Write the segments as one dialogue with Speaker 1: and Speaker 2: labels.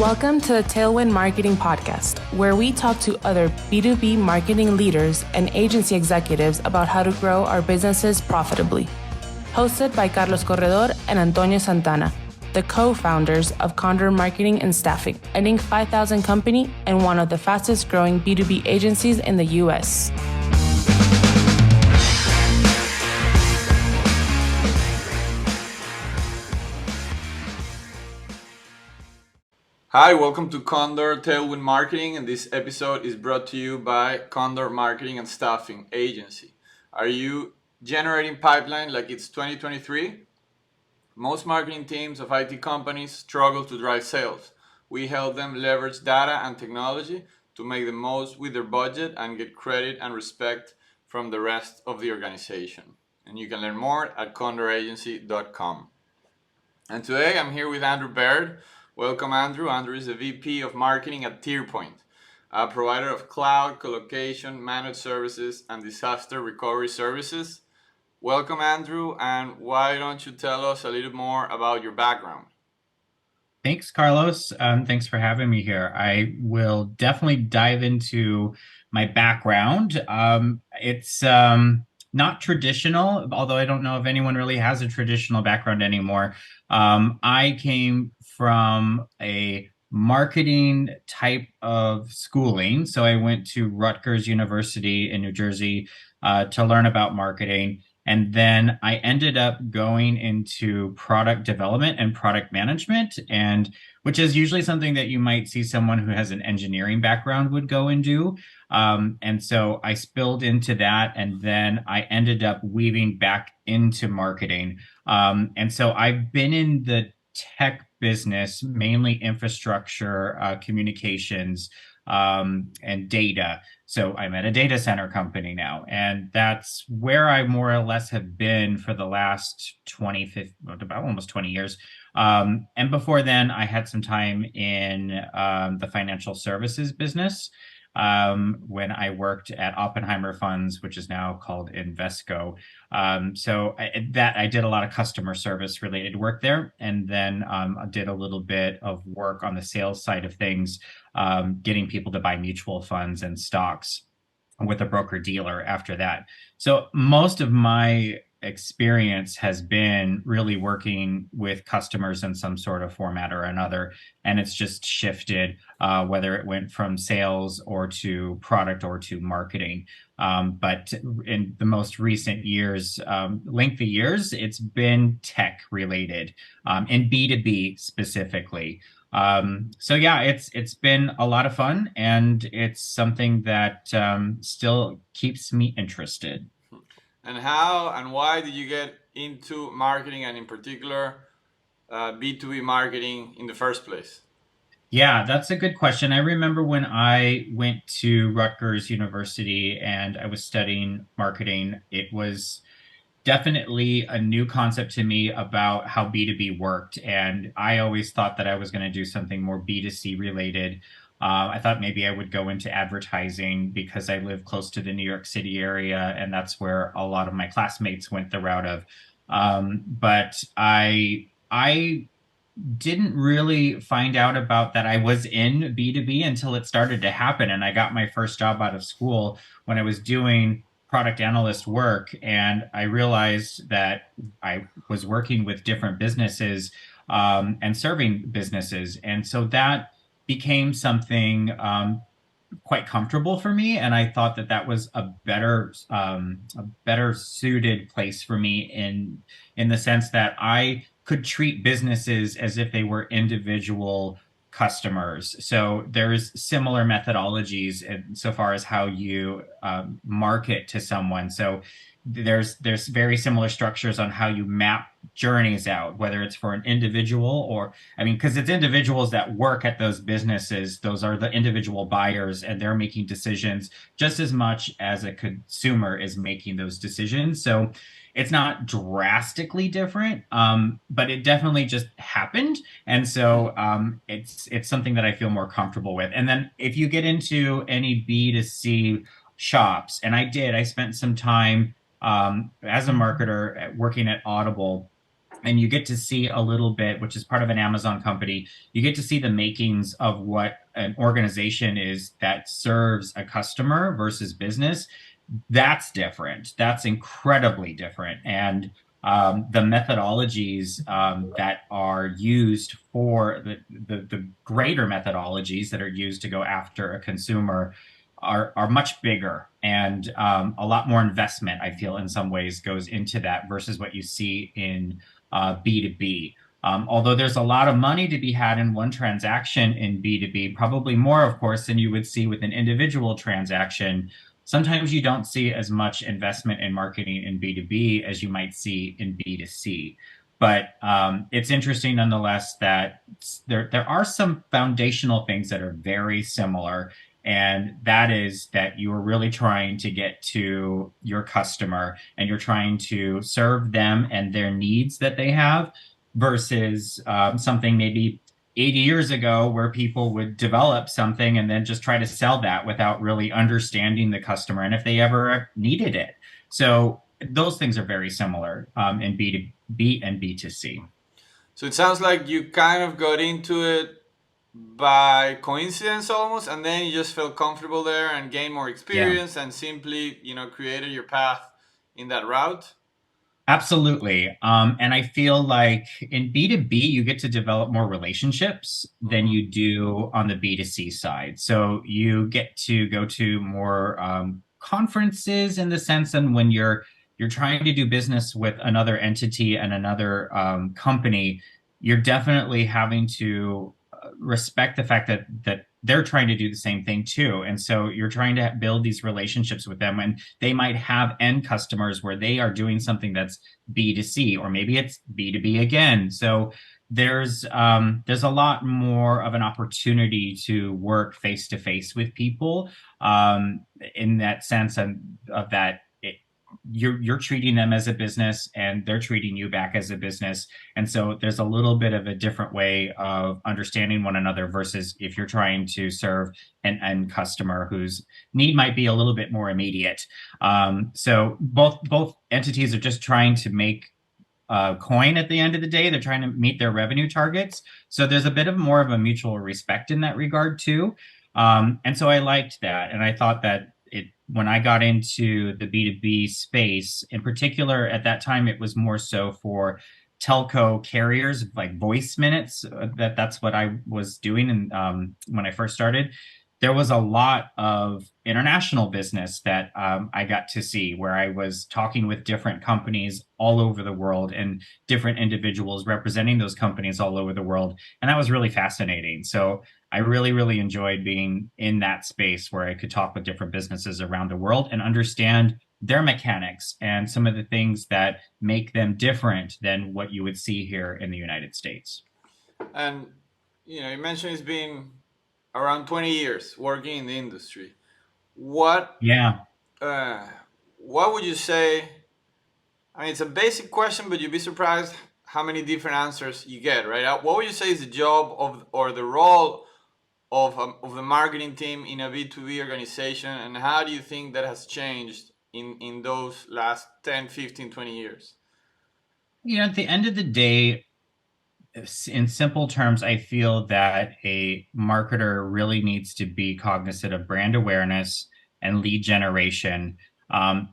Speaker 1: Welcome to the Tailwind Marketing Podcast, where we talk to other B2B marketing leaders and agency executives about how to grow our businesses profitably. Hosted by Carlos Corredor and Antonio Santana, the co-founders of Condor Marketing and Staffing, an Inc. 5000 company and one of the fastest growing B2B agencies in the U.S.
Speaker 2: Hi, welcome to Condor Tailwind Marketing, and this episode is brought to you by Condor Marketing and Staffing Agency. Are you generating pipeline like it's 2023? Most marketing teams of IT companies struggle to drive sales. We help them leverage data and technology to make the most with their budget and get credit and respect from the rest of the organization. And you can learn more at condoragency.com. And today I'm here with Andrew Baird. Welcome, Andrew. Andrew is the VP of Marketing at TierPoint, a provider of cloud, colocation, managed services, and disaster recovery services. Welcome, Andrew, and why don't you tell us a little more about your background?
Speaker 3: Thanks, Carlos. Thanks for having me here. I will definitely dive into my background. It's not traditional, although I don't know if anyone really has a traditional background anymore. I came from a marketing type of schooling. So I went to Rutgers University in New Jersey to learn about marketing. And then I ended up going into product development and product management, and which is usually something that you might see someone who has an engineering background would go and do. And so I spilled into that, and then I ended up weaving back into marketing. And so I've been in the tech business, mainly infrastructure, communications, and data. So I'm at a data center company now, and that's where I more or less have been for the last about almost 20 years. And before then, I had some time in the financial services business when I worked at Oppenheimer Funds, which is now called Invesco. So I did a lot of customer service related work there, and then I did a little bit of work on the sales side of things, getting people to buy mutual funds and stocks with a broker dealer after that. So most of my experience has been really working with customers in some sort of format or another, and it's just shifted, whether it went from sales or to product or to marketing. But in the most recent years, lengthy years, it's been tech related, in B2B specifically. So yeah, it's been a lot of fun, and it's something that still keeps me interested.
Speaker 2: And how and why did you get into marketing, and in particular B2B marketing in the first place?
Speaker 3: Yeah, that's a good question. I remember when I went to Rutgers University and I was studying marketing, it was definitely a new concept to me about how B2B worked. And I always thought that I was going to do something more B2C related. I thought maybe I would go into advertising because I live close to the New York City area, and that's where a lot of my classmates went the route of. But I didn't really find out about that I was in B2B until it started to happen. And I got my first job out of school when I was doing product analyst work. And I realized that I was working with different businesses and serving businesses. And so that became something quite comfortable for me. And I thought that that was a better suited place for me in the sense that I could treat businesses as if they were individual customers. So there's similar methodologies so far as how you market to someone. So there's very similar structures on how you map journeys out, whether it's for an individual or, I mean, because it's individuals that work at those businesses. Those are the individual buyers, and they're making decisions just as much as a consumer is making those decisions. So it's not drastically different, but it definitely just happened. And so it's something that I feel more comfortable with. And then if you get into any B2C shops, and I spent some time as a marketer working at Audible. and you get to see a little bit, which is part of an Amazon company, you get to see the makings of what an organization is that serves a customer versus business. That's different. That's incredibly different. And the methodologies that are used for the greater methodologies that are used to go after a consumer are much bigger, and a lot more investment, I feel, in some ways goes into that versus what you see in B2B. Although there's a lot of money to be had in one transaction in B2B, probably more, of course, than you would see with an individual transaction. Sometimes you don't see as much investment in marketing in B2B as you might see in B2C. But it's interesting nonetheless that there are some foundational things that are very similar. And that is that you are really trying to get to your customer and you're trying to serve them and their needs that they have versus something maybe 80 years ago where people would develop something and then just try to sell that without really understanding the customer and if they ever needed it. So those things are very similar in B2B and B2C.
Speaker 2: So it sounds like you kind of got into it by coincidence almost, and then you just felt comfortable there and gained more
Speaker 3: Yeah.
Speaker 2: experience and simply, created your path in that route.
Speaker 3: Absolutely. And I feel like in B2B, you get to develop more relationships than
Speaker 2: Hmm.
Speaker 3: you do on the B2C side. So you get to go to more conferences in the sense, and when you're trying to do business with another entity and another company, you're definitely having to respect the fact that they're trying to do the same thing too. And so you're trying to build these relationships with them, and they might have end customers where they are doing something that's B2C, or maybe it's B2B again. So there's a lot more of an opportunity to work face to face with people in that sense, and of that you're treating them as a business and they're treating you back as a business. And so there's a little bit of a different way of understanding one another versus if you're trying to serve an end customer whose need might be a little bit more immediate. So both entities are just trying to make coin at the end of the day. They're trying to meet their revenue targets. So there's a bit of more of a mutual respect in that regard too. And so I liked that. And I thought that when I got into the B2B space, in particular, at that time, it was more so for telco carriers, like voice minutes. That's what I was doing. And when I first started, there was a lot of international business that I got to see, where I was talking with different companies all over the world and different individuals representing those companies all over the world. And that was really fascinating. So I really, really enjoyed being in that space where I could talk with different businesses around the world and understand their mechanics and some of the things that make them different than what you would see here in the United States.
Speaker 2: And you mentioned it's been around 20 years working in the industry. What
Speaker 3: Yeah.
Speaker 2: uh, what would you say? I mean, it's a basic question, but you'd be surprised how many different answers you get. Right? What would you say is the job of or the role of the marketing team in a B2B organization, and how do you think that has changed in those last 10, 15, 20 years?
Speaker 3: At the end of the day, in simple terms, I feel that a marketer really needs to be cognizant of brand awareness and lead generation.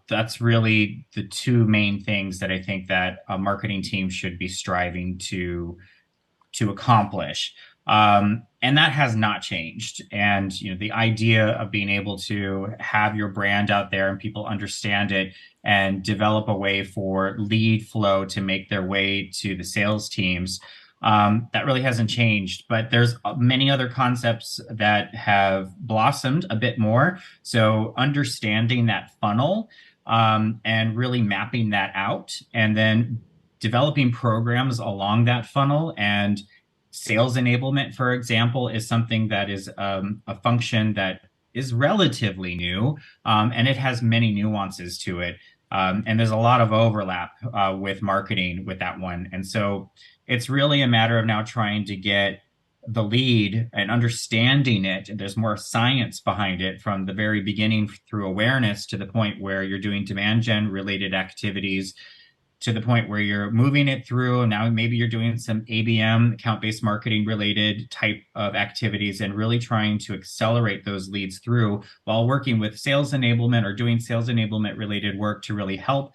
Speaker 3: That's really the two main things that I think that a marketing team should be striving to accomplish. And that has not changed. And the idea of being able to have your brand out there and people understand it and develop a way for lead flow to make their way to the sales teams, that really hasn't changed. But there's many other concepts that have blossomed a bit more. So understanding that funnel and really mapping that out, and then developing programs along that funnel. And sales enablement, for example, is something that is a function that is relatively new, and it has many nuances to it. And there's a lot of overlap with marketing with that one. And so it's really a matter of now trying to get the lead and understanding it. And there's more science behind it from the very beginning through awareness to the point where you're doing demand gen related activities, to the point where you're moving it through. And now maybe you're doing some ABM, account-based marketing related type of activities, and really trying to accelerate those leads through while working with sales enablement or doing sales enablement related work to really help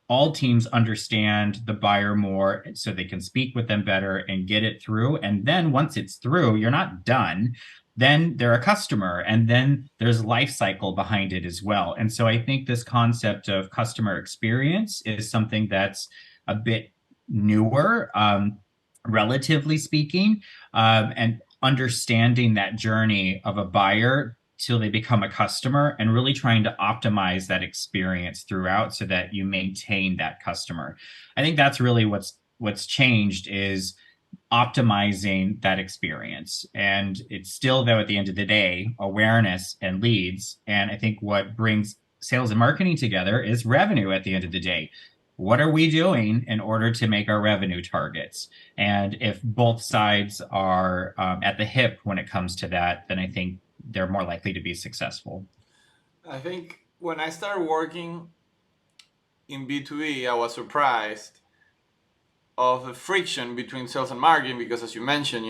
Speaker 3: all teams understand the buyer more so they can speak with them better and get it through. And then once it's through, you're not done. Then they're a customer, and then there's life cycle behind it as well. And so I think this concept of customer experience is something that's a bit newer, relatively speaking, and understanding that journey of a buyer till they become a customer, and really trying to optimize that experience throughout so that you maintain that customer. I think that's really what's changed, is optimizing that experience. And it's still, though, at the end of the day, awareness and leads. And I think what brings sales and marketing together is revenue at the end of the day. What are we doing in order to make our revenue targets? And if both sides are at the hip when it comes to that, then I think they're more likely to be successful.
Speaker 2: I think when I started working in B2B, I was surprised of the friction between sales and marketing, because as you mentioned,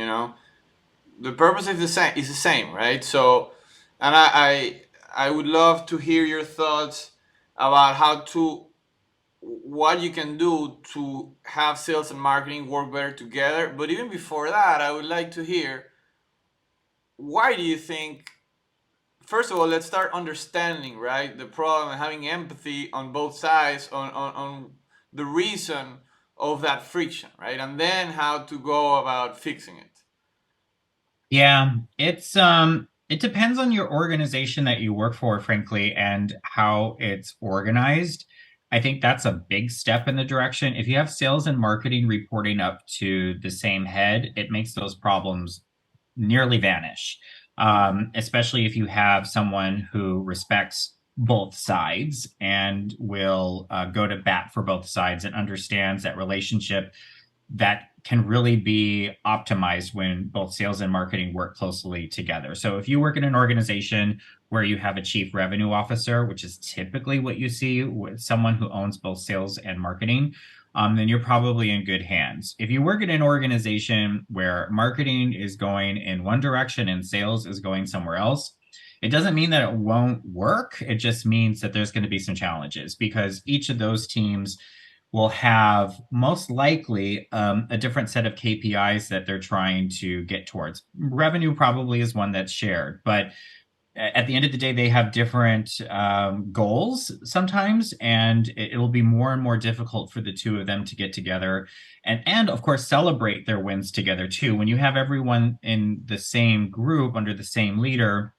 Speaker 2: the purpose is the same, right? So, and I would love to hear your thoughts about what you can do to have sales and marketing work better together. But even before that, I would like to hear, why do you think, first of all, let's start understanding, right, the problem, and having empathy on both sides on the reason of that friction, right? And then how to go about fixing it.
Speaker 3: Yeah, it depends on your organization that you work for, frankly, and how it's organized. I think that's a big step in the direction. If you have sales and marketing reporting up to the same head, it makes those problems nearly vanish. Especially if you have someone who respects both sides and will go to bat for both sides and understands that relationship that can really be optimized when both sales and marketing work closely together. So if you work in an organization where you have a chief revenue officer, which is typically what you see with someone who owns both sales and marketing, then you're probably in good hands. If you work in an organization where marketing is going in one direction and sales is going somewhere else, it doesn't mean that it won't work. It just means that there's going to be some challenges, because each of those teams will have most likely a different set of KPIs that they're trying to get towards. Revenue probably is one that's shared, but at the end of the day, they have different goals sometimes, and it'll be more and more difficult for the two of them to get together and of course, celebrate their wins together too. When you have everyone in the same group under the same leader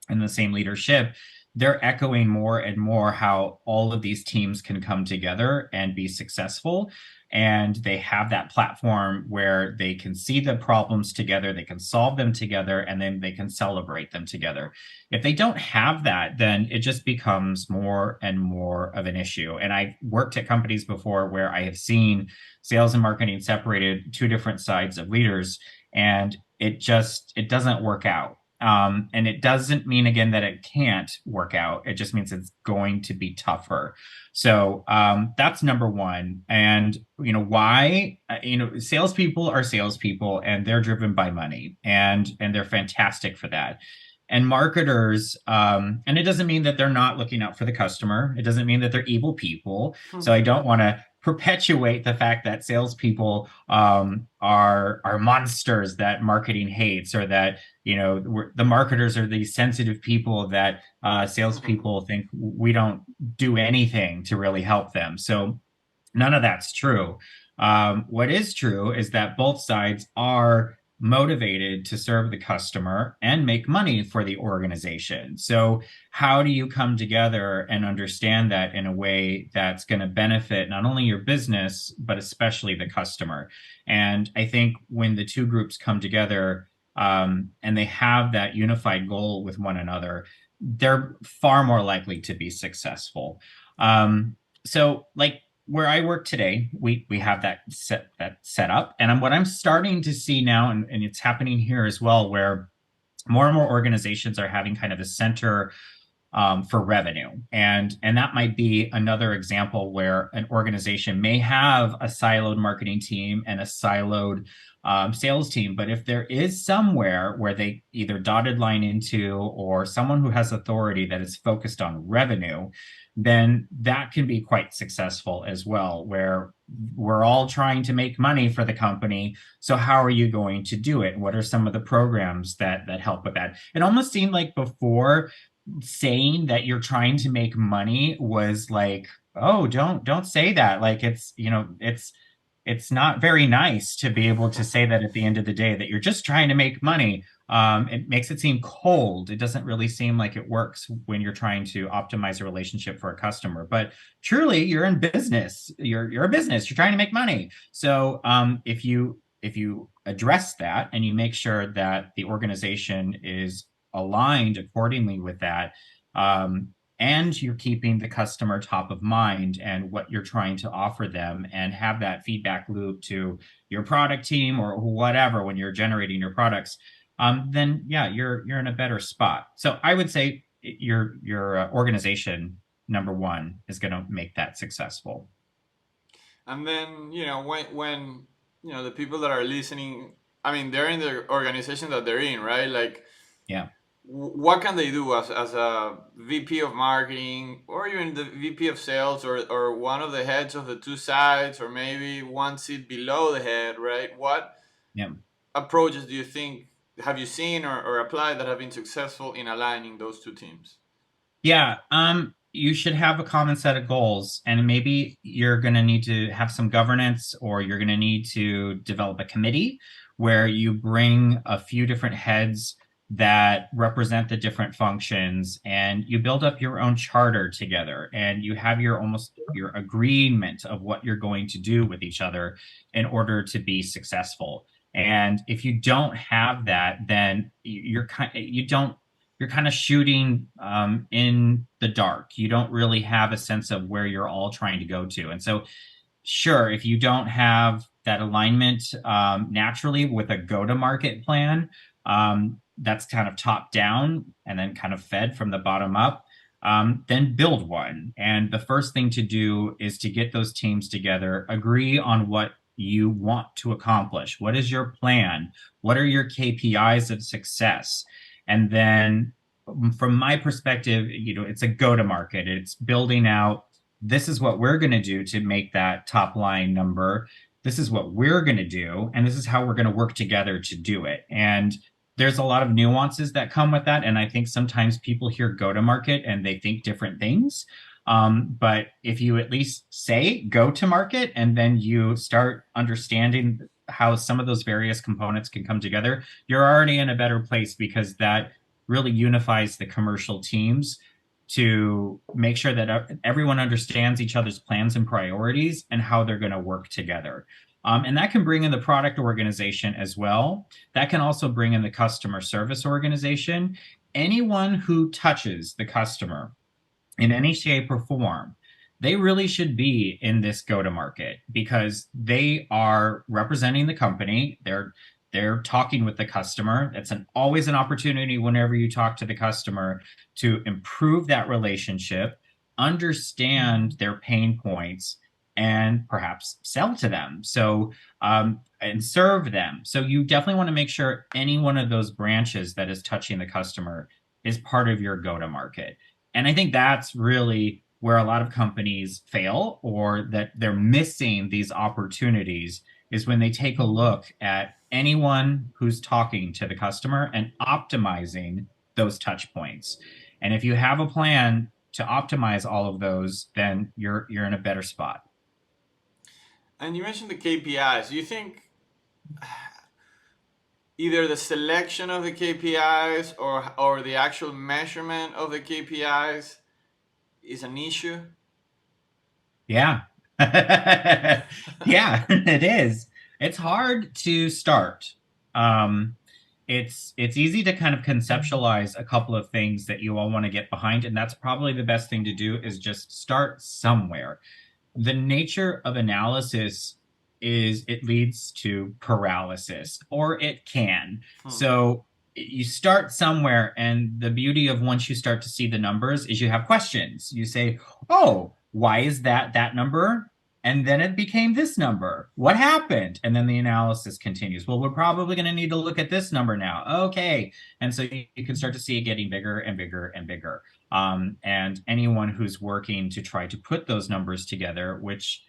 Speaker 3: and the same leadership, they're echoing more and more how all of these teams can come together and be successful. And they have that platform where they can see the problems together, they can solve them together, and then they can celebrate them together. If they don't have that, then it just becomes more and more of an issue. And I've worked at companies before where I have seen sales and marketing separated, two different sides of leaders, and it doesn't work out. And it doesn't mean, again, that it can't work out. It just means it's going to be tougher. So that's number one. And, why? Salespeople are salespeople, and they're driven by money, and they're fantastic for that. And marketers, and it doesn't mean that they're not looking out for the customer. It doesn't mean that they're evil people. So I don't want to perpetuate the fact that salespeople are monsters that marketing hates, or that the marketers are these sensitive people that salespeople think we don't do anything to really help them. So none of that's true. What is true is that both sides are motivated to serve the customer and make money for the organization. So how do you come together and understand that in a way that's going to benefit not only your business, but especially the customer? And I think when the two groups come together and they have that unified goal with one another, they're far more likely to be successful. So like where I work today, we have that set up. And what I'm starting to see now, and it's happening here as well, where more and more organizations are having kind of a center for revenue. And that might be another example where an organization may have a siloed marketing team and a siloed sales team. But if there is somewhere where they either dotted line into or someone who has authority that is focused on revenue, then that can be quite successful as well, where we're all trying to make money for the company. So how are you going to do it? What are some of the programs that help with that? It almost seemed like before, saying that you're trying to make money was like, oh, don't say that. Like, it's, it's not very nice to be able to say that at the end of the day, that you're just trying to make money. It makes it seem cold. It doesn't really seem like it works when you're trying to optimize a relationship for a customer. But truly, you're in business. You're a business. You're trying to make money. So if you address that and you make sure that the organization is aligned accordingly with that, and you're keeping the customer top of mind and what you're trying to offer them, and have that feedback loop to your product team or whatever when you're generating your products, then yeah, you're in a better spot. So I would say your organization, number one, is going to make that successful.
Speaker 2: And then, when the people that are listening, I mean, they're in the organization that they're in, right? Like,
Speaker 3: Yeah.
Speaker 2: what can they do as a VP of marketing, or even the VP of sales, or one of the heads of the two sides, or maybe one seat below the head, right? What
Speaker 3: Yeah.
Speaker 2: approaches do you think have you seen or applied that have been successful in aligning those two teams?
Speaker 3: Yeah, you should have a common set of goals, and maybe you're going to need to have some governance, or you're going to need to develop a committee where you bring a few different heads that represent the different functions, and you build up your own charter together, and you have your agreement of what you're going to do with each other in order to be successful. And if you don't have that, then you're kind of shooting in the dark. You don't really have a sense of where you're all trying to go to. And so, sure, if you don't have that alignment naturally with a go-to-market plan, that's kind of top down and then kind of fed from the bottom up, then build one. And the first thing to do is to get those teams together, agree on what you want to accomplish. What is your plan? What are your KPIs of success? And then from my perspective, it's a go-to-market. It's building out, this is what we're going to do to make that top line number. This is what we're going to do, and this is how we're going to work together to do it. And there's a lot of nuances that come with that. And I think sometimes people hear go-to-market and they think different things. But if you at least say go to market, and then you start understanding how some of those various components can come together, you're already in a better place, because that really unifies the commercial teams to make sure that everyone understands each other's plans and priorities and how they're going to work together. And that can bring in the product organization as well. That can also bring in the customer service organization. Anyone who touches the customer in any shape or form, they really should be in this go-to-market, because they are representing the company. They're talking with the customer. It's always an opportunity whenever you talk to the customer to improve that relationship, understand their pain points, and perhaps sell to them. So and serve them. So you definitely want to make sure any one of those branches that is touching the customer is part of your go-to-market. And I think that's really where a lot of companies fail, or that they're missing these opportunities, is when they take a look at anyone who's talking to the customer and optimizing those touch points. And if you have a plan to optimize all of those, then you're in a better spot.
Speaker 2: And you mentioned the KPIs. Do you think either the selection of the KPIs or the actual measurement of the KPIs is an issue?
Speaker 3: Yeah. Yeah, it is. It's hard to start. It's easy to kind of conceptualize a couple of things that you all want to get behind, and that's probably the best thing to do, is just start somewhere. The nature of analysis is it leads to paralysis, or it can. So you start somewhere, and the beauty of once you start to see the numbers is you have questions. You say, oh, why is that number? And then it became this number. What happened? And then the analysis continues. Well, we're probably going to need to look at this number now. Okay. And so you can start to see it getting bigger and bigger and bigger. And anyone who's working to try to put those numbers together, which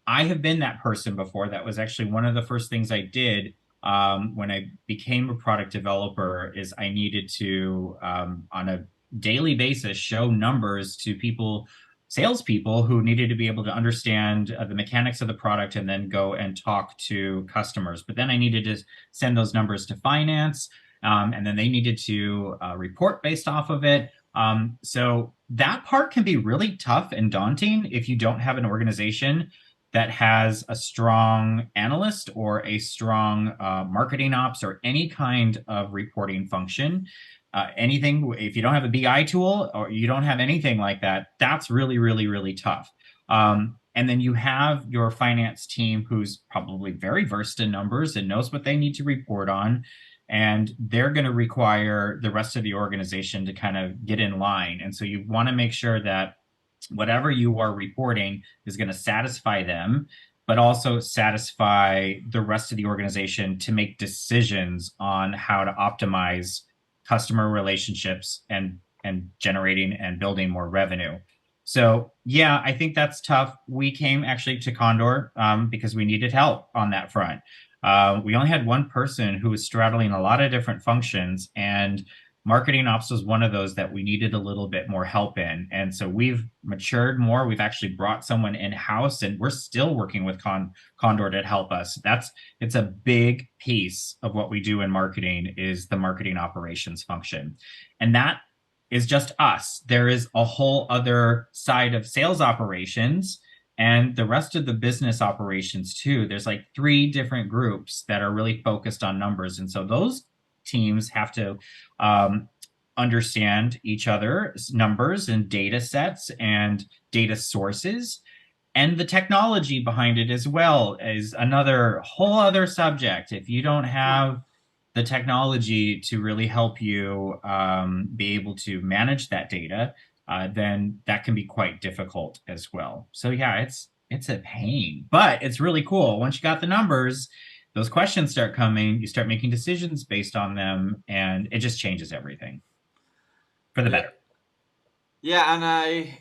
Speaker 3: I have been that person before. That was actually one of the first things I did when I became a product developer, is I needed to, on a daily basis, show numbers to people, salespeople who needed to be able to understand the mechanics of the product and then go and talk to customers. But then I needed to send those numbers to finance, and then they needed to report based off of it. So that part can be really tough and daunting if you don't have an organization that has a strong analyst or a strong marketing ops or any kind of reporting function. Anything, if you don't have a BI tool or you don't have anything like that, that's really, really, really tough. And then you have your finance team who's probably very versed in numbers and knows what they need to report on. And they're going to require the rest of the organization to kind of get in line. And so you want to make sure that whatever you are reporting is going to satisfy them, but also satisfy the rest of the organization to make decisions on how to optimize customer relationships and generating and building more revenue. So yeah, I think that's tough. We came actually to Condor because we needed help on that front. We only had one person who was straddling a lot of different functions, and marketing ops was one of those that we needed a little bit more help in. And so we've matured more. We've actually brought someone in-house, and we're still working with Condor to help us. It's a big piece of what we do in marketing, is the marketing operations function. And that is just us. There is a whole other side of sales operations and the rest of the business operations too. There's like 3 different groups that are really focused on numbers. And so those teams have to understand each other's numbers and data sets and data sources, and the technology behind it as well is another whole other subject. If you don't have the technology to really help you be able to manage that data, then that can be quite difficult as well. So yeah, it's a pain, but it's really cool. Once you got the numbers, those questions start coming, you start making decisions based on them, and it just changes everything for the better.
Speaker 2: Yeah, and I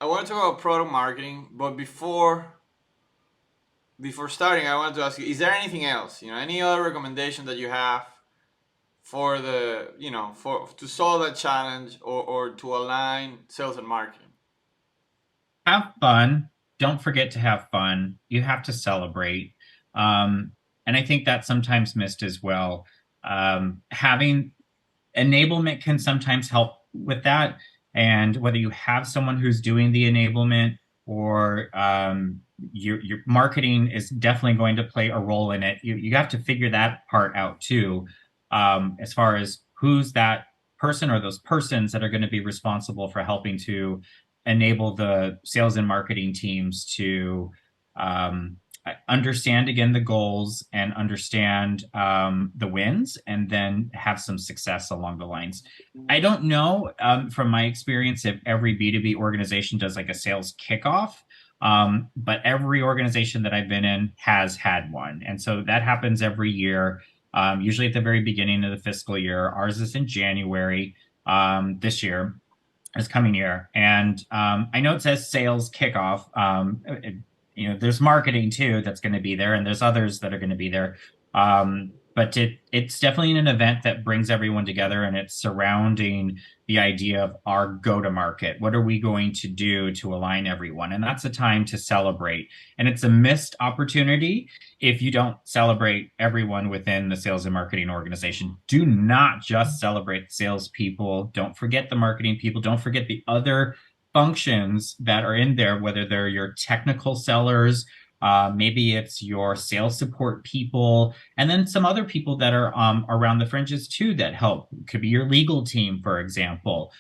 Speaker 2: want to talk about product marketing, but before starting, I wanted to ask you: is there anything else? Any other recommendation that you have for for to solve that challenge, or to align sales and marketing?
Speaker 3: Have fun. Don't forget to have fun. You have to celebrate. And I think that's sometimes missed as well. Having enablement can sometimes help with that. And whether you have someone who's doing the enablement, or your marketing is definitely going to play a role in it. You have to figure that part out too, as far as who's that person or those persons that are going to be responsible for helping to enable the sales and marketing teams to understand, again, the goals and understand the wins, and then have some success along the lines. I don't know, from my experience, if every B2B organization does like a sales kickoff, but every organization that I've been in has had one. And so that happens every year, usually at the very beginning of the fiscal year. Ours is in January this year. This coming year. And I know it says sales kickoff. There's marketing too that's going to be there, and there's others that are going to be there. But it's definitely an event that brings everyone together, and it's surrounding the idea of our go-to-market. What are we going to do to align everyone? And that's a time to celebrate. And it's a missed opportunity if you don't celebrate everyone within the sales and marketing organization. Do not just celebrate the salespeople. Don't forget the marketing people. Don't forget the other functions that are in there, whether they're your technical sellers, maybe it's your sales support people, and then some other people that are around the fringes too that help. It could be your legal team, for example,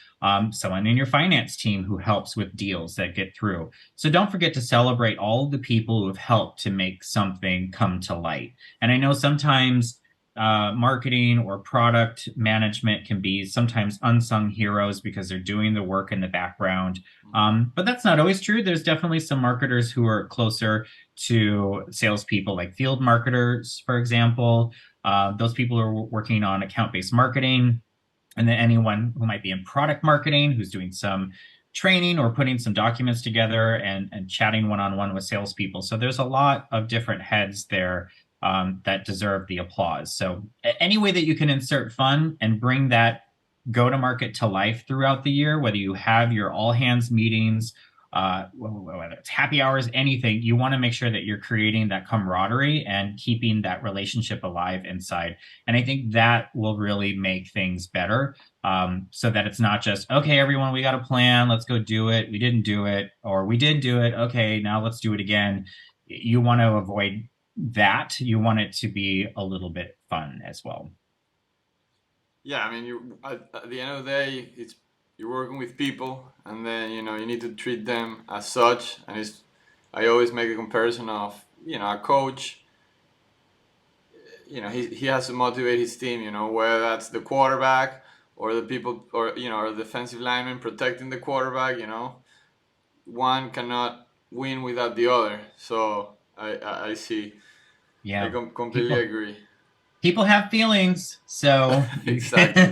Speaker 3: someone in your finance team who helps with deals that get through. So don't forget to celebrate all the people who have helped to make something come to light. And I know sometimes marketing or product management can be sometimes unsung heroes because they're doing the work in the background. But that's not always true. There's definitely some marketers who are closer to salespeople, like field marketers, for example. Those people are working on account-based marketing. And then anyone who might be in product marketing, who's doing some training or putting some documents together and chatting one-on-one with salespeople. So there's a lot of different heads there that deserve the applause. So any way that you can insert fun and bring that go-to-market to life throughout the year, whether you have your all-hands meetings, whether it's happy hours, anything, you want to make sure that you're creating that camaraderie and keeping that relationship alive inside. And I think that will really make things better, so that it's not just, okay, everyone, we got a plan, let's go do it. We didn't do it, or we did do it. Okay, now let's do it again. You want to avoid that. You want it to be a little bit fun as well.
Speaker 2: Yeah, I mean, at the end of the day, you're working with people, and then you need to treat them as such. And I always make a comparison of a coach. He has to motivate his team. Whether that's the quarterback or the people, or or the defensive lineman protecting the quarterback. One cannot win without the other. So I see.
Speaker 3: Yeah,
Speaker 2: I completely agree.
Speaker 3: People have feelings, so
Speaker 2: Exactly.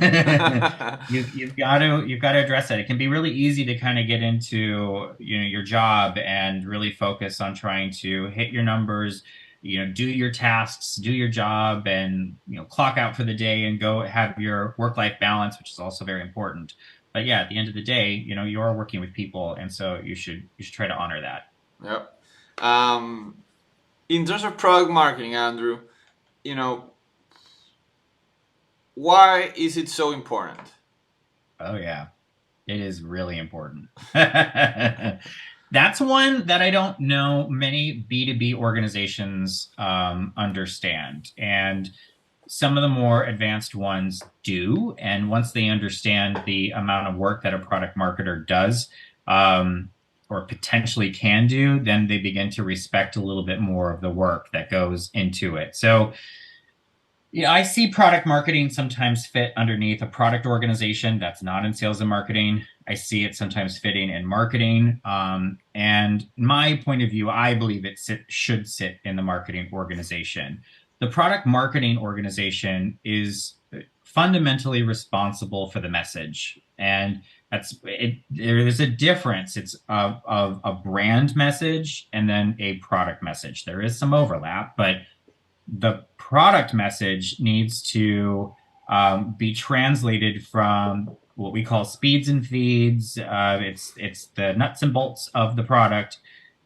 Speaker 3: you've got to address that. It can be really easy to kind of get into your job and really focus on trying to hit your numbers, do your tasks, do your job, and clock out for the day and go have your work-life balance, which is also very important. But yeah, at the end of the day, you're working with people, and so you should try to honor that.
Speaker 2: Yep. In terms of product marketing, Andrew, you know, why is it so important?
Speaker 3: Oh yeah, it is really important. That's one that I don't know many B2B organizations understand. And some of the more advanced ones do. And once they understand the amount of work that a product marketer does, or potentially can do, then they begin to respect a little bit more of the work that goes into it. So yeah, I see product marketing sometimes fit underneath a product organization that's not in sales and marketing. I see it sometimes fitting in marketing. And my point of view, I believe should sit in the marketing organization. The product marketing organization is fundamentally responsible for the message. And there is a difference. It's of a brand message and then a product message. There is some overlap, but the product message needs to be translated from what we call speeds and feeds. It's the nuts and bolts of the product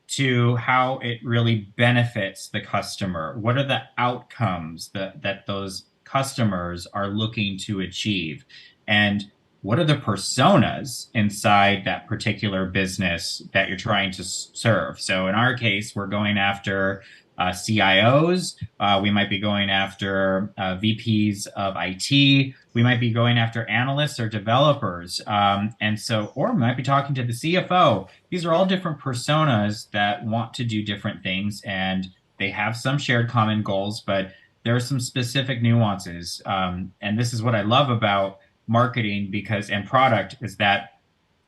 Speaker 3: to how it really benefits the customer. What are the outcomes that those customers are looking to achieve? And what are the personas inside that particular business that you're trying to serve? So in our case, we're going after CIOs. We might be going after VPs of IT. We might be going after analysts or developers. Or we might be talking to the CFO. These are all different personas that want to do different things, and they have some shared common goals, but there are some specific nuances. And this is what I love about marketing and product, is that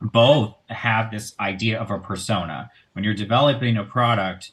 Speaker 3: both have this idea of a persona. When you're developing a product,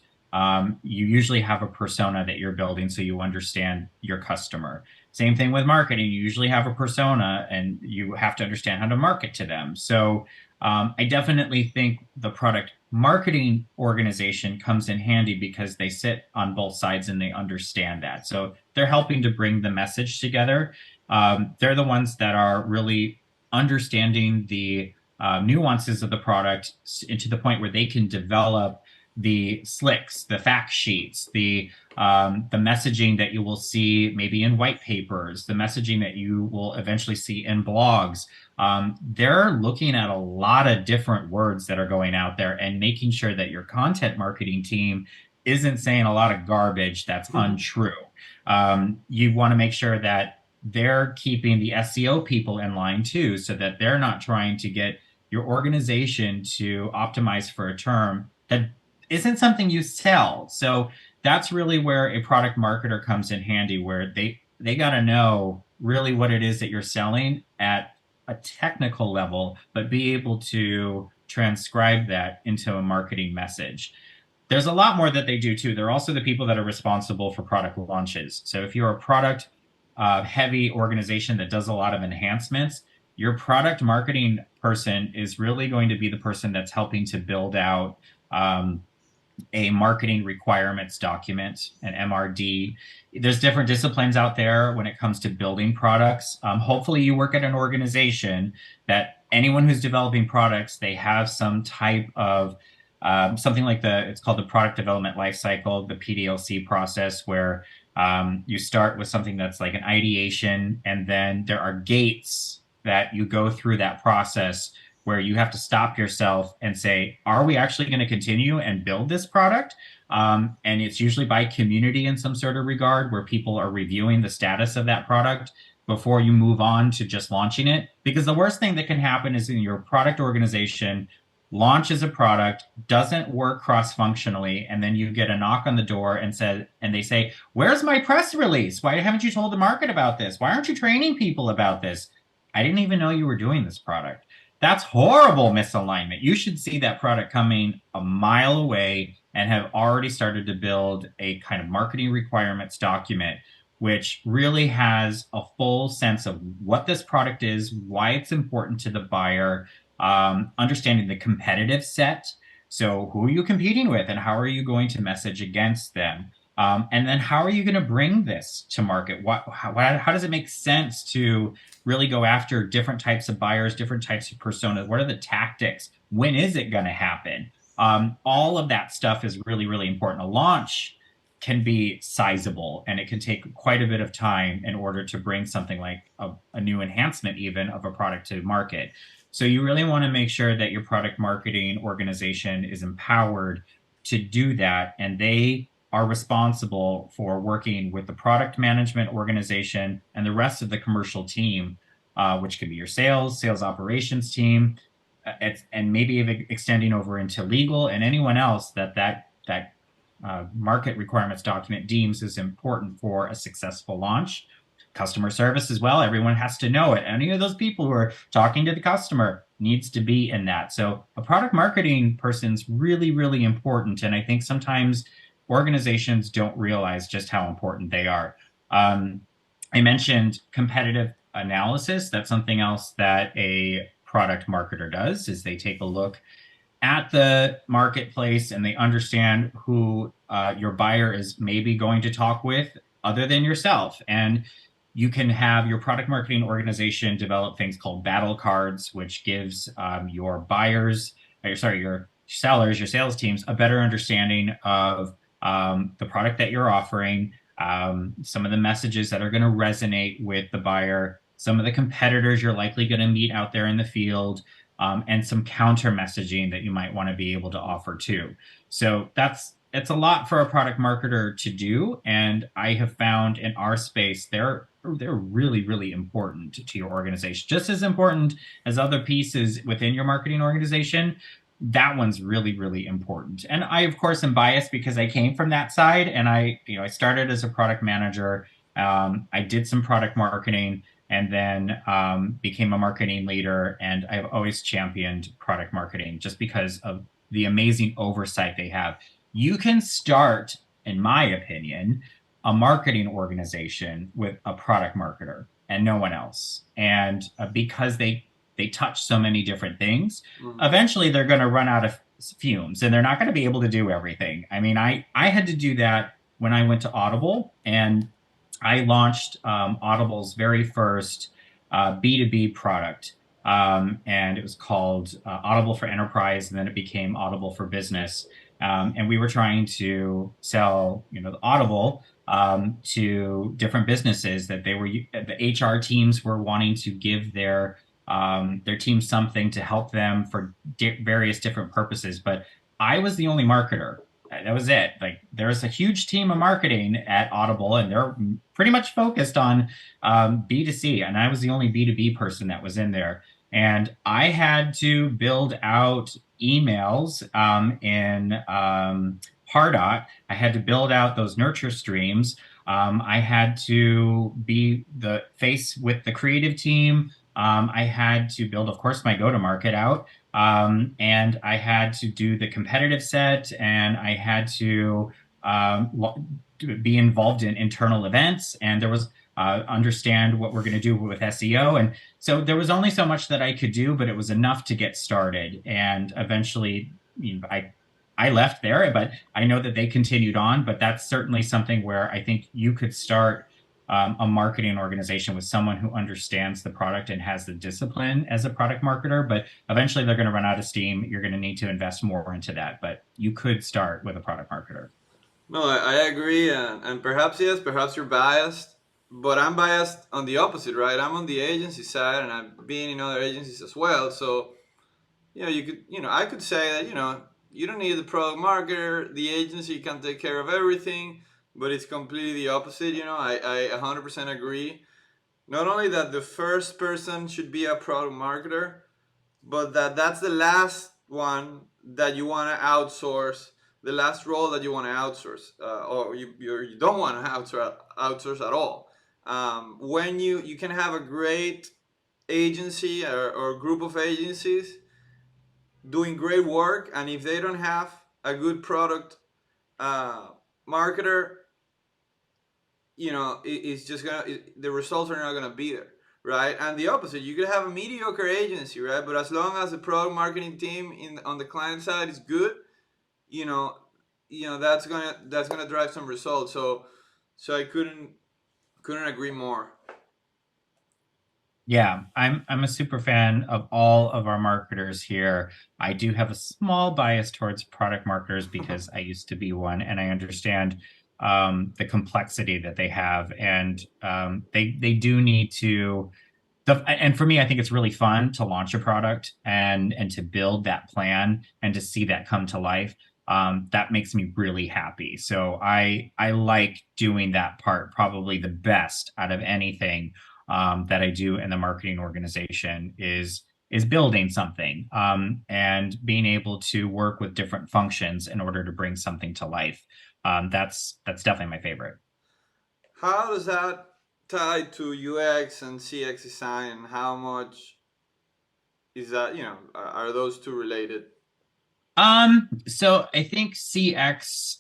Speaker 3: you usually have a persona that you're building, so you understand your customer. Same thing with marketing. You usually have a persona and you have to understand how to market to them. So I definitely think the product marketing organization comes in handy because they sit on both sides and they understand that. So they're helping to bring the message together. They're the ones that are really understanding the nuances of the product to the point where they can develop the slicks, the fact sheets, the messaging that you will see maybe in white papers, the messaging that you will eventually see in blogs. They're looking at a lot of different words that are going out there and making sure that your content marketing team isn't saying a lot of garbage that's untrue. You want to make sure that they're keeping the SEO people in line too, so that they're not trying to get your organization to optimize for a term that isn't something you sell. So that's really where a product marketer comes in handy, where they they got to know really what it is that you're selling at a technical level, but be able to transcribe that into a marketing message. There's a lot more that they do too. They're also the people that are responsible for product launches. So if you're a product heavy organization that does a lot of enhancements, your product marketing person is really going to be the person that's helping to build out a marketing requirements document, an MRD. There's different disciplines out there when it comes to building products. Hopefully you work at an organization that anyone who's developing products, they have some type of something like it's called the product development lifecycle, the PDLC process, where you start with something that's like an ideation, and then there are gates that you go through that process where you have to stop yourself and say, are we actually going to continue and build this product? And it's usually by community in some sort of regard, where people are reviewing the status of that product before you move on to just launching it. Because the worst thing that can happen is in your product organization launches a product, doesn't work cross-functionally, and then you get a knock on the door and they say, where's my press release? Why haven't you told the market about this? Why aren't you training people about this? I didn't even know you were doing this product. That's horrible misalignment. You should see that product coming a mile away and have already started to build a kind of marketing requirements document, which really has a full sense of what this product is, why it's important to the buyer, understanding the competitive set. So who are you competing with and how are you going to message against them? And then how are you going to bring this to market? How does it make sense to really go after different types of buyers, different types of personas? What are the tactics? When is it going to happen? All of that stuff is really, really important. A launch can be sizable and it can take quite a bit of time in order to bring something like a new enhancement even of a product to market. So you really want to make sure that your product marketing organization is empowered to do that, and they are responsible for working with the product management organization and the rest of the commercial team, which could be your sales operations team, and maybe even extending over into legal and anyone else that market requirements document deems is important for a successful launch. Customer service as well. Everyone has to know it. Any of those people who are talking to the customer needs to be in that. So a product marketing person's really, really important. And I think sometimes organizations don't realize just how important they are. I mentioned competitive analysis. That's something else that a product marketer does, is they take a look at the marketplace and they understand who your buyer is maybe going to talk with other than yourself. And you can have your product marketing organization develop things called battle cards, which gives your sellers, your sales teams, a better understanding of the product that you're offering, some of the messages that are going to resonate with the buyer, some of the competitors you're likely going to meet out there in the field, and some counter messaging that you might want to be able to offer too. So it's a lot for a product marketer to do, and I have found in our space they're really, really important to your organization, just as important as other pieces within your marketing organization. That one's really, really important. And I, of course, am biased because I came from that side, and I started as a product manager. I did some product marketing, and then became a marketing leader. And I've always championed product marketing just because of the amazing oversight they have. You can start, in my opinion, a marketing organization with a product marketer and no one else. And because they touch so many different things, eventually they're going to run out of fumes and they're not going to be able to do everything. I mean, I had to do that when I went to Audible, and I launched Audible's very first B2B product. And it was called Audible for Enterprise, and then it became Audible for Business. And we were trying to sell, the Audible to different businesses that the HR teams were wanting to give their team something to help them for various different purposes. But I was the only marketer. That was it. Like, there's a huge team of marketing at Audible, and they're pretty much focused on B2C. And I was the only B2B person that was in there. And I had to build out emails in Pardot. I had to build out those nurture streams. I had to be the face with the creative team. I had to build, of course, my go-to-market out. And I had to do the competitive set, and I had to be involved in internal events. And there was understand what we're going to do with SEO. And so there was only so much that I could do, but it was enough to get started. And eventually, I left there, but I know that they continued on. But that's certainly something where I think you could start a marketing organization with someone who understands the product and has the discipline as a product marketer. But eventually they're going to run out of steam. You're going to need to invest more into that. But you could start with a product marketer.
Speaker 2: No, I agree, and perhaps yes, perhaps you're biased, but I'm biased on the opposite, right? I'm on the agency side, and I've been in other agencies as well. So, I could say that, you don't need the product marketer, the agency can take care of everything, but it's completely the opposite. I 100% agree. Not only that the first person should be a product marketer, but that's the last one that you want to outsource, the last role that you want to outsource, or you don't want to outsource at all. When you can have a great agency or group of agencies doing great work, and if they don't have a good product marketer, it's just the results are not gonna be there, right? And the opposite, you could have a mediocre agency, right? But as long as the product marketing team on the client side is good, that's gonna drive some results. So I couldn't agree more.
Speaker 3: Yeah, I'm a super fan of all of our marketers here. I do have a small bias towards product marketers because I used to be one, and I understand the complexity that they have, and they do need to. And for me, I think it's really fun to launch a product and to build that plan and to see that come to life. That makes me really happy. So I like doing that part probably the best out of anything that I do in the marketing organization is building something and being able to work with different functions in order to bring something to life. That's definitely my favorite.
Speaker 2: How does that tie to UX and CX design, and how much is that? Are those two related?
Speaker 3: So I think CX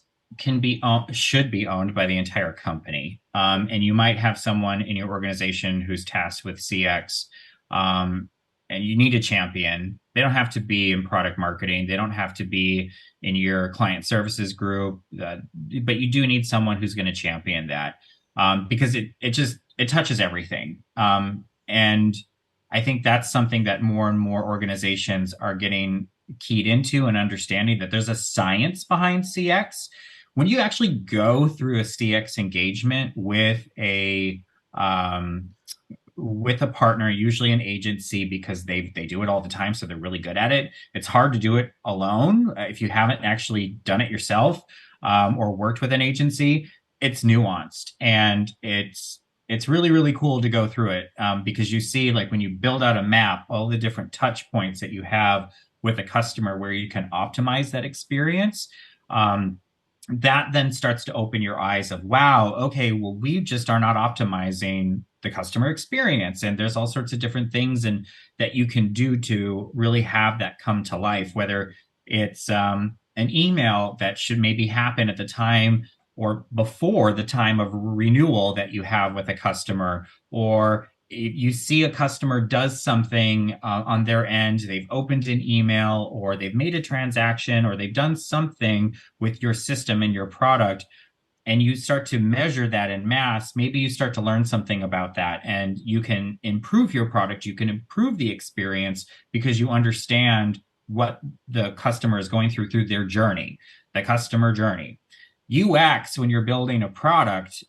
Speaker 3: should be owned by the entire company. And you might have someone in your organization who's tasked with CX, and you need a champion. They don't have to be in product marketing. They don't have to be in your client services group, but you do need someone who's going to champion that, because it touches everything. And I think that's something that more and more organizations are getting keyed into and understanding that there's a science behind CX. When you actually go through a CX engagement with a partner, usually an agency, because they do it all the time, so they're really good at it. It's hard to do it alone if you haven't actually done it yourself or worked with an agency. It's nuanced, and it's really, really cool to go through it because you see, like, when you build out a map, all the different touch points that you have with a customer where you can optimize that experience. That then starts to open your eyes of, wow, okay, well, we just are not optimizing the customer experience. And there's all sorts of different things that you can do to really have that come to life, whether it's an email that should maybe happen at the time or before the time of renewal that you have with a customer, or you see a customer does something on their end, they've opened an email or they've made a transaction or they've done something with your system and your product, and you start to measure that in mass, maybe you start to learn something about that, and you can improve your product, you can improve the experience because you understand what the customer is going through their journey, the customer journey. UX, when you're building a product,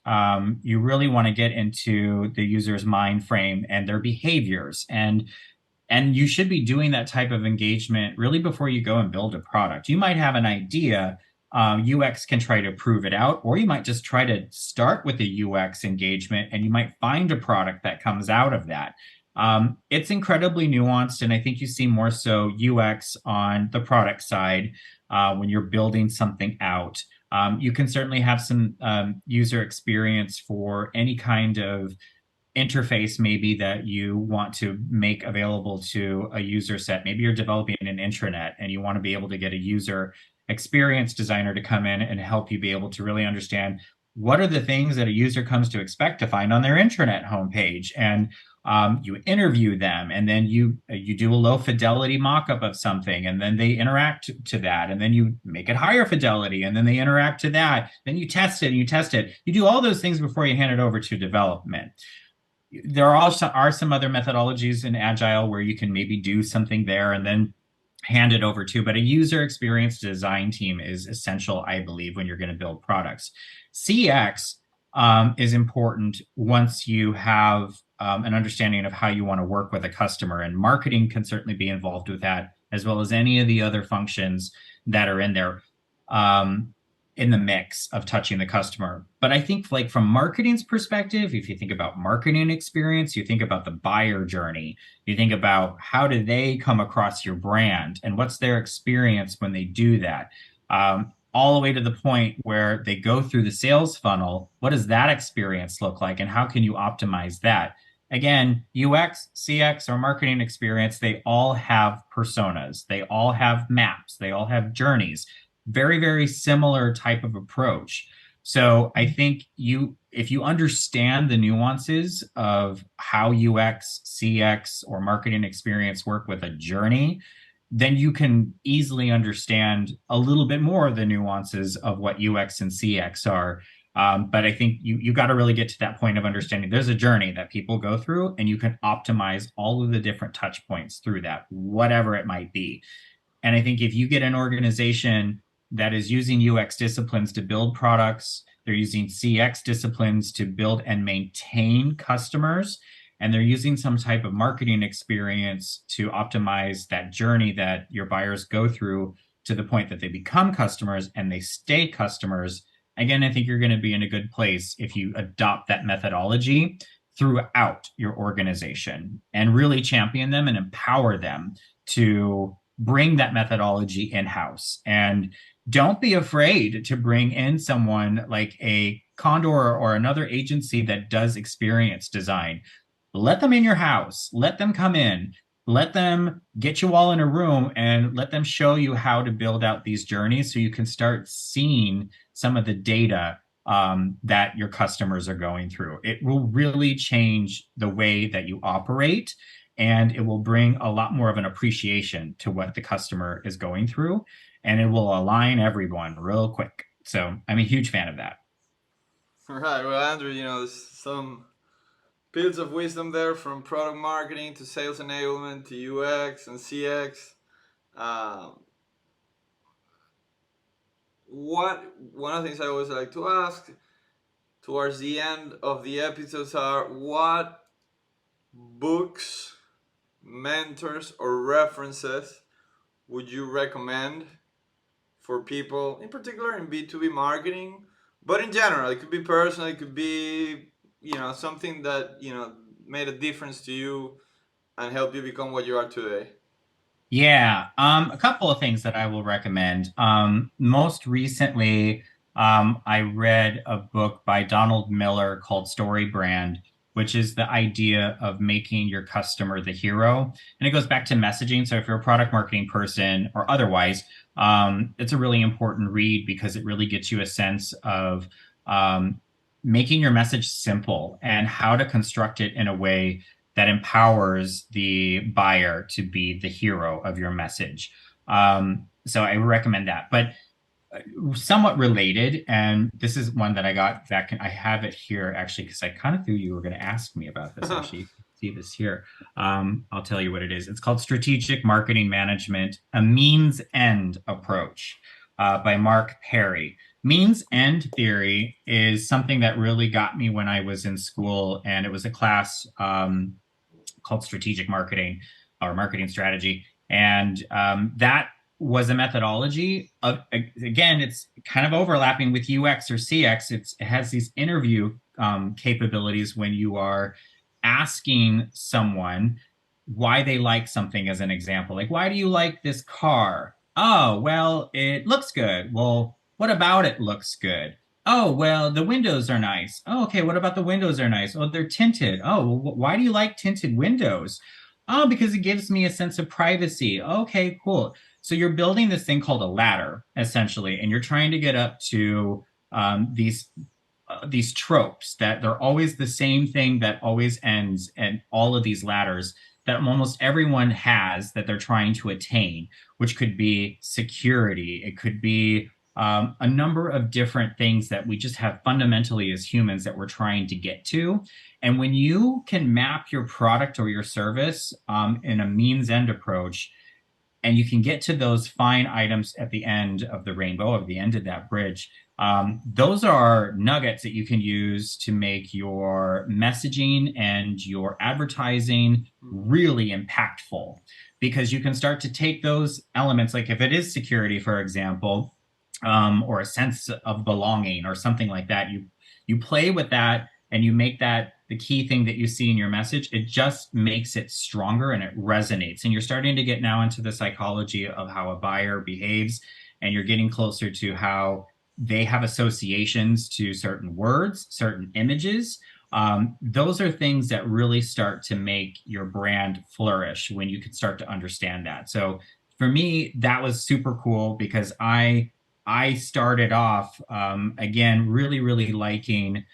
Speaker 3: you really want to get into the user's mind frame and their behaviors. And you should be doing that type of engagement really before you go and build a product. You might have an idea, UX can try to prove it out, or you might just try to start with a UX engagement and you might find a product that comes out of that. It's incredibly nuanced, and I think you see more so UX on the product side when you're building something out. You can certainly have some user experience for any kind of interface maybe that you want to make available to a user set. Maybe you're developing an intranet and you want to be able to get a user experience designer to come in and help you be able to really understand what are the things that a user comes to expect to find on their intranet homepage. And you interview them, and then you do a low fidelity mock-up of something, and then they interact to that, and then you make it higher fidelity, and then they interact to that. Then you test it, and you test it. You do all those things before you hand it over to development. There also are some other methodologies in Agile where you can maybe do something there and then hand it over to, but a user experience design team is essential, I believe, when you're going to build products. CX is important once you have an understanding of how you want to work with a customer, and marketing can certainly be involved with that, as well as any of the other functions that are in there. In the mix of touching the customer. But I think, like, from marketing's perspective, if you think about marketing experience, you think about the buyer journey, you think about how do they come across your brand and what's their experience when they do that, all the way to the point where they go through the sales funnel. What does that experience look like, and how can you optimize that? Again, UX, CX, or marketing experience, they all have personas, they all have maps, they all have journeys. Very, very similar type of approach. So I think if you understand the nuances of how UX, CX, or marketing experience work with a journey, then you can easily understand a little bit more of the nuances of what UX and CX are. But I think you got to really get to that point of understanding there's a journey that people go through, and you can optimize all of the different touch points through that, whatever it might be. And I think if you get an organization that is using UX disciplines to build products, they're using CX disciplines to build and maintain customers, and they're using some type of marketing experience to optimize that journey that your buyers go through to the point that they become customers and they stay customers. Again, I think you're going to be in a good place if you adopt that methodology throughout your organization and really champion them and empower them to bring that methodology in-house. And don't be afraid to bring in someone like a Condor or another agency that does experience design. Let them in your house. Let them come in. Let them get you all in a room and let them show you how to build out these journeys so you can start seeing some of the data that your customers are going through. It will really change the way that you operate, and it will bring a lot more of an appreciation to what the customer is going through, and it will align everyone real quick. So I'm a huge fan of that.
Speaker 2: All right. Well, Andrew, there's some bits of wisdom there, from product marketing to sales enablement to UX and CX. One of the things I always like to ask towards the end of the episodes are, what books, mentors, or references would you recommend for people, in particular in B2B marketing, but in general? It could be personal, it could be, something that, made a difference to you and helped you become what you are today.
Speaker 3: Yeah, a couple of things that I will recommend. Most recently, I read a book by Donald Miller called Story Brand, which is the idea of making your customer the hero. And it goes back to messaging. So if you're a product marketing person or otherwise, it's a really important read because it really gets you a sense of making your message simple and how to construct it in a way that empowers the buyer to be the hero of your message. So I recommend that. But somewhat related, and this is one that I got back, I have it here actually because I kind of knew you were going to ask me about this. Actually, you can see this here. I'll tell you what it is. It's called Strategic Marketing Management, a Means End Approach by Mark Perry. Means end theory is something that really got me when I was in school, and it was a class called Strategic Marketing or Marketing Strategy. And that was a methodology of, again, it's kind of overlapping with UX or CX. It has these interview capabilities when you are asking someone why they like something as an example. Like, why do you like this car? Oh, well, it looks good. Well, what about it looks good? Oh, well, the windows are nice. Oh, okay, what about the windows are nice? Oh, they're tinted. Oh, well, why do you like tinted windows? Oh, because it gives me a sense of privacy. Okay, cool. So you're building this thing called a ladder, essentially, and you're trying to get up to these tropes that they're always the same thing that always ends, and all of these ladders that almost everyone has that they're trying to attain, which could be security, it could be a number of different things that we just have fundamentally as humans that we're trying to get to. And when you can map your product or your service in a means end approach, and you can get to those fine items at the end of the rainbow, of the end of that bridge, those are nuggets that you can use to make your messaging and your advertising really impactful, because you can start to take those elements, like if it is security, for example, or a sense of belonging or something like that, you play with that and you make that the key thing that you see in your message. It just makes it stronger and it resonates. And you're starting to get now into the psychology of how a buyer behaves, and you're getting closer to how they have associations to certain words, certain images. Those are things that really start to make your brand flourish when you can start to understand that. So for me, that was super cool, because I started off, again, really, really liking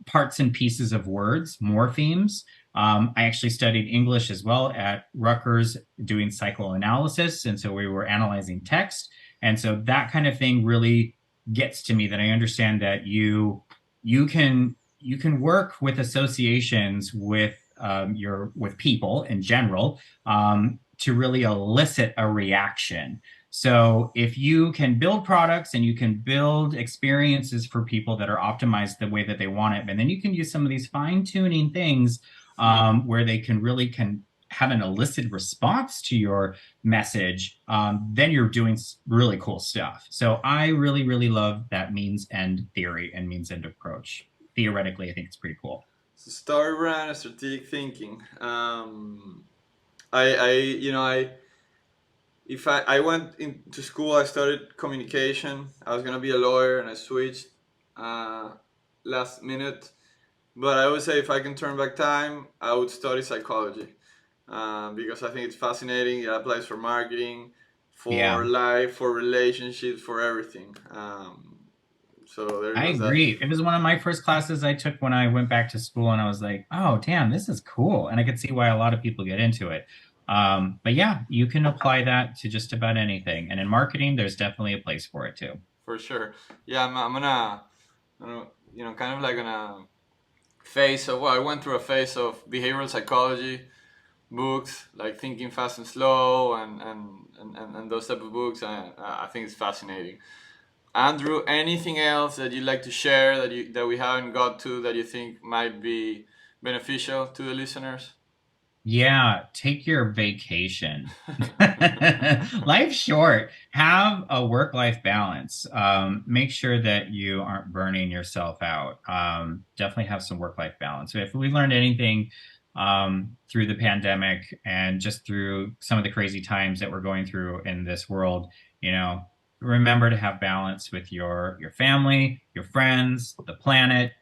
Speaker 3: parts and pieces of words, morphemes. I actually studied English as well at Rutgers, doing psychoanalysis. And so we were analyzing text. And so that kind of thing really gets to me, that I understand that you can work with associations with with people in general to really elicit a reaction. So if you can build products and you can build experiences for people that are optimized the way that they want it, and then you can use some of these fine-tuning things where they can have an elicited response to your message, then you're doing really cool stuff. So I really, really love that means end theory and means end approach. Theoretically, I think it's pretty cool.
Speaker 2: So story brand and strategic thinking. I went into school, I studied communication. I was gonna be a lawyer, and I switched last minute. But I would say, if I can turn back time, I would study psychology, because I think it's fascinating. It applies for marketing, for life, for relationships, for everything. So
Speaker 3: I agree. It was one of my first classes I took when I went back to school, and I was like, oh, damn, this is cool. And I could see why a lot of people get into it. But yeah, you can apply that to just about anything. And in marketing, there's definitely a place for it too.
Speaker 2: For sure. Yeah, I'm gonna, kind of like in a phase of, I went through a phase of behavioral psychology books, like Thinking Fast and Slow, and those type of books. I think it's fascinating. Andrew, anything else that you'd like to share that we haven't got to, that you think might be beneficial to the listeners?
Speaker 3: Yeah, take your vacation. Life's short. Have a work-life balance. Make sure that you aren't burning yourself out. Definitely have some work-life balance. So if we learned anything through the pandemic and just through some of the crazy times that we're going through in this world, remember to have balance with your family, your friends, the planet.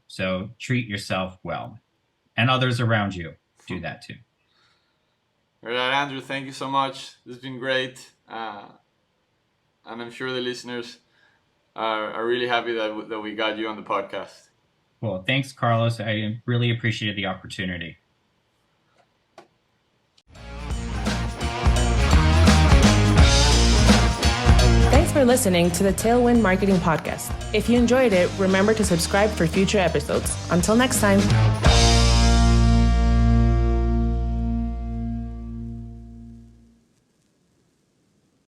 Speaker 3: So treat yourself well, and others around you. Do that too.
Speaker 2: All right, Andrew, thank you so much. This has been great. And I'm sure the listeners are really happy that we got you on the podcast.
Speaker 3: Well, thanks, Carlos. I really appreciated the opportunity.
Speaker 1: Thanks for listening to the Tailwind Marketing Podcast. If you enjoyed it, remember to subscribe for future episodes. Until next time.